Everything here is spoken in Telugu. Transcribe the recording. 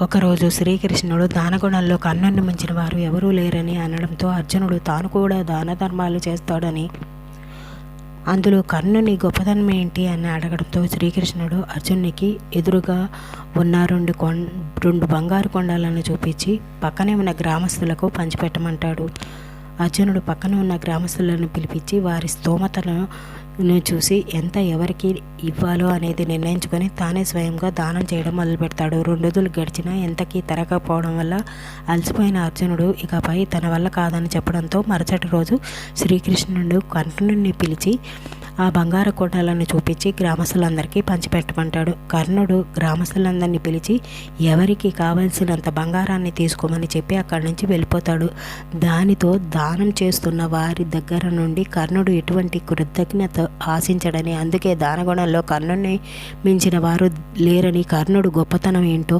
ఒకరోజు శ్రీకృష్ణుడు దానగుణంలో కర్ణుని మించిన వారు ఎవరూ లేరని అనడంతో అర్జునుడు తాను కూడా దాన ధర్మాలు చేస్తాడని, అందులో కర్ణుని గొప్పతనం ఏంటి అని అడగడంతో శ్రీకృష్ణుడు అర్జునునికి ఎదురుగా ఉన్న రెండు బంగారు కొండలను చూపించి పక్కనే ఉన్న గ్రామస్తులకు పంచిపెట్టమంటాడు. అర్జునుడు పక్కన ఉన్న గ్రామస్తులను పిలిపించి వారి స్తోమతను చూసి ఎంత ఎవరికి ఇవ్వాలో అనేది నిర్ణయించుకొని తానే స్వయంగా దానం చేయడం మొదలుపెడతాడు. 2 రోజులు గడిచినా ఎంతకీ తరగకపోవడం వల్ల అలసిపోయిన అర్జునుడు ఇకపై తన వల్ల కాదని చెప్పడంతో మరుసటి రోజు శ్రీకృష్ణుడు కర్ణుడిని పిలిచి ఆ బంగారు కొండలను చూపించి గ్రామస్తులందరికీ పంచిపెట్టమంటాడు. కర్ణుడు గ్రామస్తులందరినీ పిలిచి ఎవరికి కావలసినంత బంగారాన్ని తీసుకోమని చెప్పి అక్కడి నుంచి వెళ్ళిపోతాడు. దానితో దానం చేస్తున్న వారి దగ్గర నుండి కర్ణుడు ఎటువంటి కృతజ్ఞత ఆశించడని, అందుకే దానగుణంలో కర్ణుడిని మించిన వారు లేరని, కర్ణుడు గొప్పతనం ఏంటో